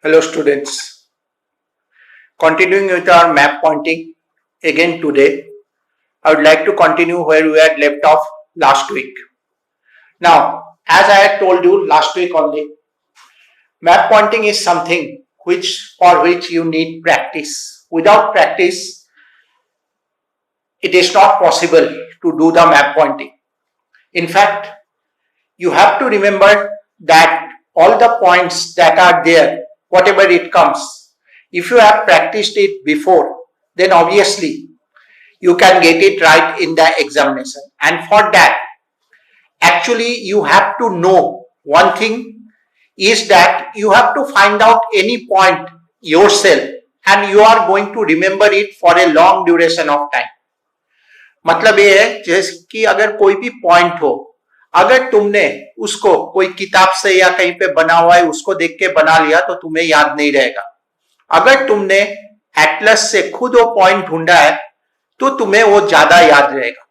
Hello students, continuing with our map pointing again today, I would like to continue where we had left off last week. Now, as I had told you last week only, map pointing is something for which you need practice. Without practice, it is not possible to do the map pointing. In fact, you have to remember that all the points that are there, whatever it comes, if you have practiced it before, then obviously you can get it right in the examination. And for that, actually you have to know one thing is that you have to find out any point yourself and you are going to remember it for a long duration of time. मतलब ये है जैसे कि अगर कोई भी point हो, अगर तुमने उसको कोई किताब से या कहीं पे बना हुआ है उसको देख के बना लिया तो तुम्हें याद नहीं रहेगा. अगर तुमने एटलस से खुद वो पॉइंट ढूंढा है तो तुम्हें वो ज्यादा याद रहेगा.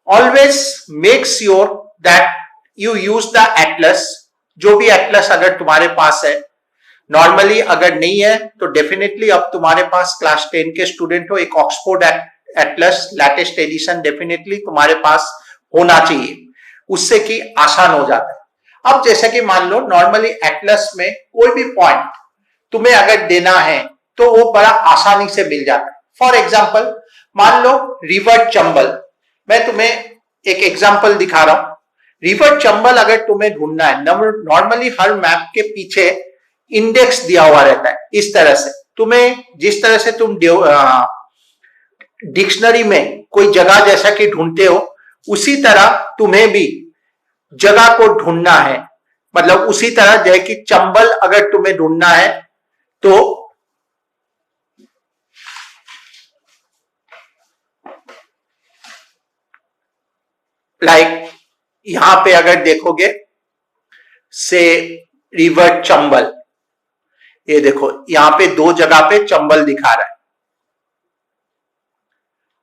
Always make sure that you use the Atlas. जो भी एटलस अगर तुम्हारे पास है, नॉर्मली अगर नहीं है तो डेफिनेटली अब तुम्हारे पास क्लास 10 के स्टूडेंट हो, एक Oxford Atlas latest edition definitely तुम्हारे पास होना चाहिए, उससे कि आसान हो जाता है. अब जैसे कि मान लो नॉर्मली एटलस में कोई भी पॉइंट तुम्हें अगर देना है तो वो बड़ा आसानी से मिल जाता है. फॉर एग्जाम्पल मान लो रिवर चंबल, मैं तुम्हें एक एग्जाम्पल दिखा रहा हूं. रिवर चंबल अगर तुम्हें ढूंढना है, नॉर्मली हर मैप के पीछे इंडेक्स दिया हुआ रहता है. इस तरह से तुम्हें जिस तरह से तुम डिक्शनरी में कोई जगह जैसा कि ढूंढते हो उसी तरह तुम्हें भी जगह को ढूंढना है. मतलब उसी तरह जैसे कि चंबल अगर तुम्हें ढूंढना है तो लाइक यहां पे अगर देखोगे से रिवर चंबल, ये देखो यहां पे दो जगह पे चंबल दिखा रहा है.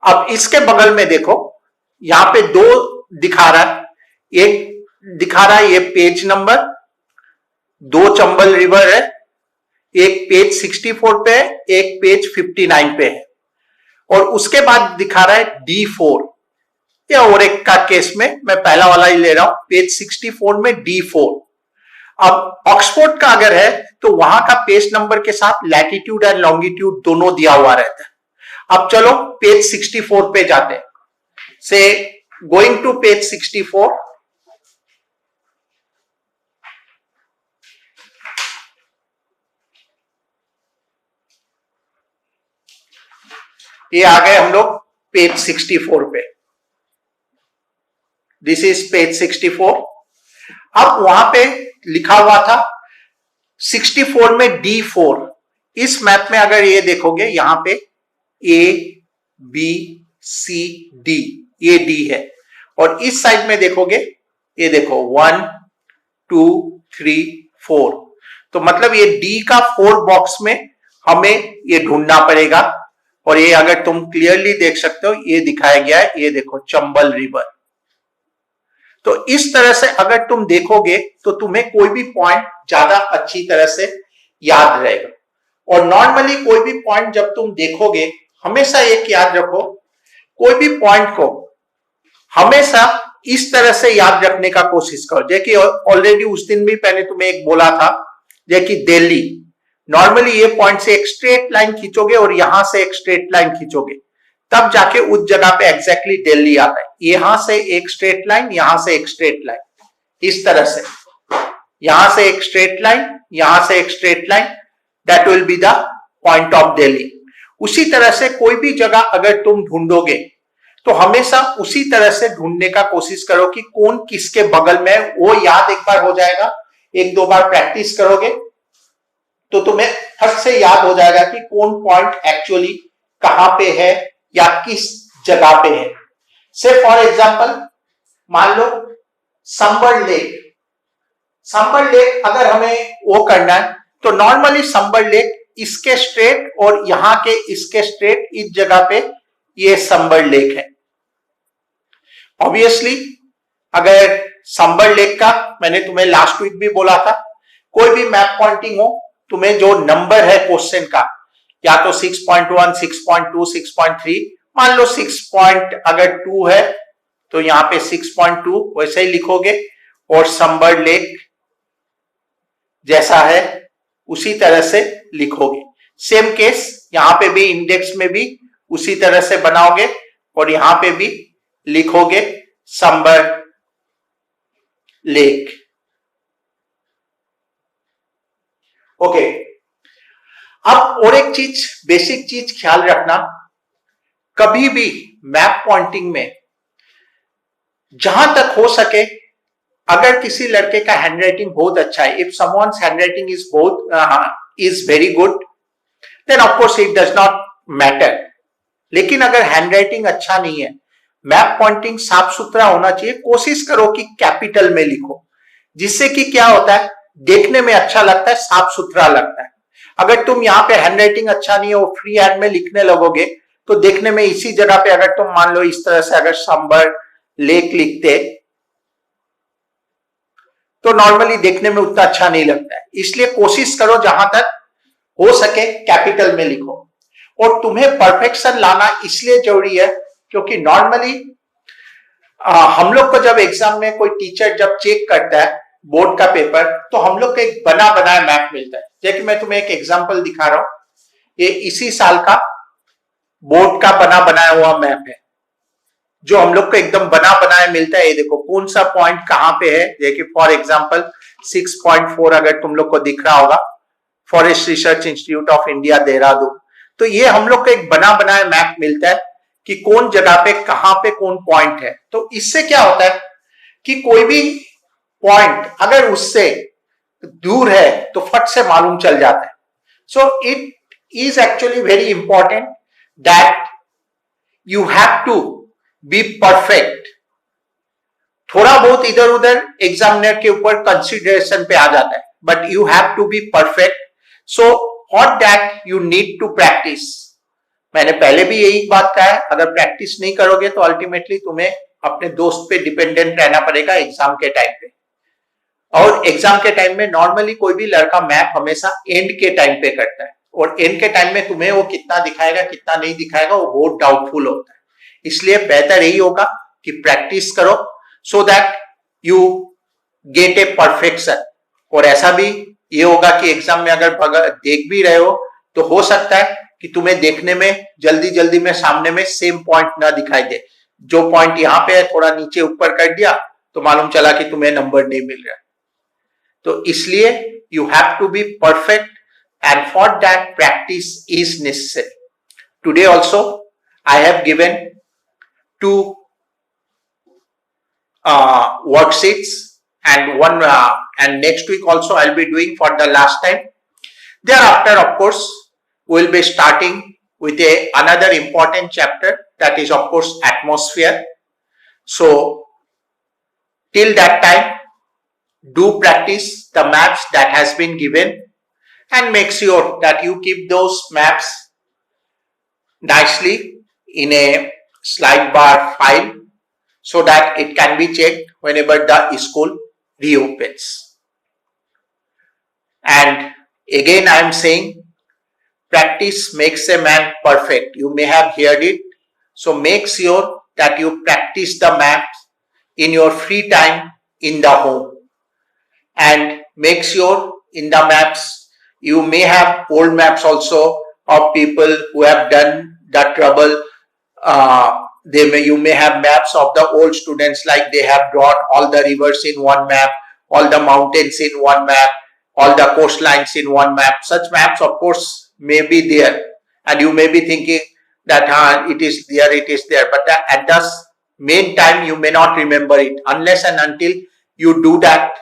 अब इसके बगल में देखो यहां पे दो दिखा रहा है, एक दिखा रहा है ये पेज नंबर, दो चंबल रिवर है, एक पेज 64 पे है, एक पेज 59 पे है. और उसके बाद दिखा रहा है D4. या और एक का केस में मैं पहला वाला ही ले रहा हूं, पेज 64 में D4. अब ऑक्सफोर्ड का अगर है तो वहां का पेज नंबर के साथ लैटिट्यूड एंड लॉन्गिट्यूड दोनों दिया हुआ रहता है. अब चलो पेज 64 पे जाते हैं. से गोइंग टू पेज 64, ये आ गए हम लोग पेज 64 पे. This is page 64. अब वहां पे लिखा हुआ था 64 में D4. इस मैप में अगर ये देखोगे यहां पे A B C D, ये D है. और इस साइड में देखोगे ये देखो 1 2 3 4. तो मतलब ये D का 4 बॉक्स में हमें ये ढूंढना पड़ेगा. और ये अगर तुम क्लियरली देख सकते हो ये दिखाया गया है, ये देखो चंबल रिवर. तो इस तरह से अगर तुम देखोगे तो तुम्हें कोई भी पॉइंट ज्यादा अच्छी तरह से याद रहेगा. और नॉर्मली कोई भी पॉइंट जब तुम देखोगे हमेशा एक याद रखो, कोई भी पॉइंट को हमेशा इस तरह से याद रखने का कोशिश करो. जैसे कि ऑलरेडी उस दिन भी मैंने तुम्हें एक बोला था, जैसे कि दिल्ली, नॉर्मली ये पॉइंट से एक स्ट्रेट लाइन खींचोगे और यहां से एक स्ट्रेट लाइन खींचोगे तब जाके उस जगह पे एग्जैक्टली दिल्ली आता है. यहां से एक स्ट्रेट लाइन, यहां से एक स्ट्रेट लाइन, इस तरह से यहां से एक स्ट्रेट लाइन, यहां से एक straight line, that will be the point of Delhi. उसी तरह से कोई भी जगह अगर तुम ढूंढोगे तो हमेशा उसी तरह से ढूंढने का कोशिश करो कि कौन किसके बगल में, वो याद एक बार हो जाएगा. एक दो बार प्रैक्टिस करोगे तो तुम्हें फट से याद हो जाएगा कि कौन पॉइंट एक्चुअली कहां पे है या किस जगह पे है. से फॉर एग्जांपल मान लो संबर लेक. संबर लेक अगर हमें वो करना है तो नॉर्मली संबर लेक इसके स्ट्रेट और यहां के इसके स्ट्रेट, इस जगह पे ये संबर लेक है. ऑब्वियसली अगर संबर लेक का मैंने तुम्हें लास्ट वीक भी बोला था, कोई भी मैप पॉइंटिंग हो तुम्हें जो नंबर है क्वेश्चन का, या तो 6.1, 6.2, 6.3, मान लो 6.2 है तो यहाँ पे 6.2 वैसे ही लिखोगे, और समबर्ड लेक जैसा है उसी तरह से लिखोगे। सेम केस यहां पे भी इंडेक्स में भी उसी तरह से बनाओगे, और यहां पे भी लिखोगे समबर्ड लेक। ओके, अब और एक चीज, बेसिक चीज ख्याल रखना, कभी भी मैप पॉइंटिंग में जहां तक हो सके, अगर किसी लड़के का हैंडराइटिंग बहुत अच्छा है, इफ समवन्स हैंडराइटिंग इज बहुत is very good, then of course it does not matter. लेकिन अगर हैंडराइटिंग अच्छा नहीं है, मैप पॉइंटिंग साफ सुथरा होना चाहिए। कोशिश करो कि कैपिटल में लिखो, जिससे कि क्या होता है, देखने में अच्छा लगता है, साफ सुथरा लगता है। अगर तुम यहाँ पे हैंडराइटिंग अच्छा नहीं है, वो फ्री हैंड में लिखने लगोगे, तो देखने में इसी जगह पे अगर तुम मान लो इस तरह से अगर समबर्ड लेक लिखते, तो नॉर्मली देखने में उतना अच्छा नहीं लगता है। इसलिए कोशिश करो जहां तक हो सके कैपिटल में लिखो। और तुम्हें परफेक्शन लाना इसलिए जरूरी है क्योंकि नॉर्मली हम लोग को जब एग्जाम में कोई टीचर जब चेक करता है बोर्ड का पेपर, तो हम लोग को एक बना बनाया मैप मिलता है। जैसे कि मैं तुम्हें एक एग्जांपल दिखा रहा हूं, ये इसी साल का बोर्ड का बना बनाया हुआ मैप है, जो हम लोग को एकदम बना बनाया मिलता है। ये देखो कौन सा पॉइंट कहां पे है। देखिए फॉर एग्जांपल 6.4 अगर तुम लोग को दिख रहा होगा, forest research institute of India Dehradun, तो ये हम लोग को एक बना बनाया मैप मिलता है कि कौन जगह पे कहां पे कौन पॉइंट है। तो इससे क्या होता है कि कोई भी पॉइंट अगर उससे दूर है तो फट से मालूम चल जाता है। So it is actually very important that you have to be perfect. थोड़ा बहुत इधर उधर एग्जामिनर के ऊपर कंसिडरेशन पे आ जाता है, but you have to be perfect. So for that you need to practice. मैंने पहले भी यही बात कहा है, अगर प्रैक्टिस नहीं करोगे तो अल्टीमेटली तुम्हें अपने दोस्त पे डिपेंडेंट रहना पड़ेगा एग्जाम के टाइम पे। और एग्जाम के टाइम में नॉर्मली कोई भी लड़का मैप हमेशा एंड के टाइम पे करता है, और एंड के टाइम में तुम्हें वो कितना दिखाएगा कितना नहीं दिखाएगा वो बहुत डाउटफुल होता है। इसलिए बेहतर यही होगा कि प्रैक्टिस करो so that you get A perfection. और ऐसा भी ये होगा कि एग्जाम में अगर देख भी रहे हो तो हो सकता है कि तुम्हें देखने में जल्दी जल्दी में सामने में सेम पॉइंट ना दिखाई दे। जो पॉइंट यहाँ पे है थोड़ा नीचे ऊपर कर दिया तो मालूम चला कि तुम्हें नंबर नहीं मिल रहा। तो इसलिए you have to be perfect, and for that practice is necessary. Today also I have given 2 worksheets, and next week also I'll be doing for the last time. Thereafter, of course, we'll be starting with another important chapter, that is of course atmosphere. So till that time, do practice the maps that has been given, and make sure that you keep those maps nicely in a slide bar file, so that it can be checked whenever the school reopens. And again I am saying, practice makes a man perfect. You may have heard it. So make sure that you practice the maps in your free time in the home. And make sure in the maps, you may have old maps also of people who have done the trouble. You may have maps of the old students, like they have drawn all the rivers in one map, all the mountains in one map, all the coastlines in one map. Such maps of course may be there, and you may be thinking that it is there, but at the main time you may not remember it unless and until you do that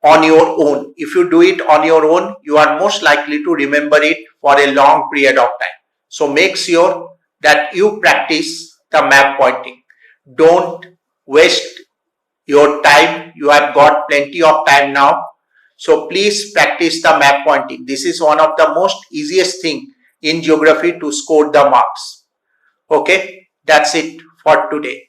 on your own. If you do it on your own, you are most likely to remember it for a long period of time. So make sure that you practice the map pointing. Don't waste your time. You have got plenty of time now. So please practice the map pointing. This is one of the most easiest thing in geography to score the marks. Okay, that's it for today.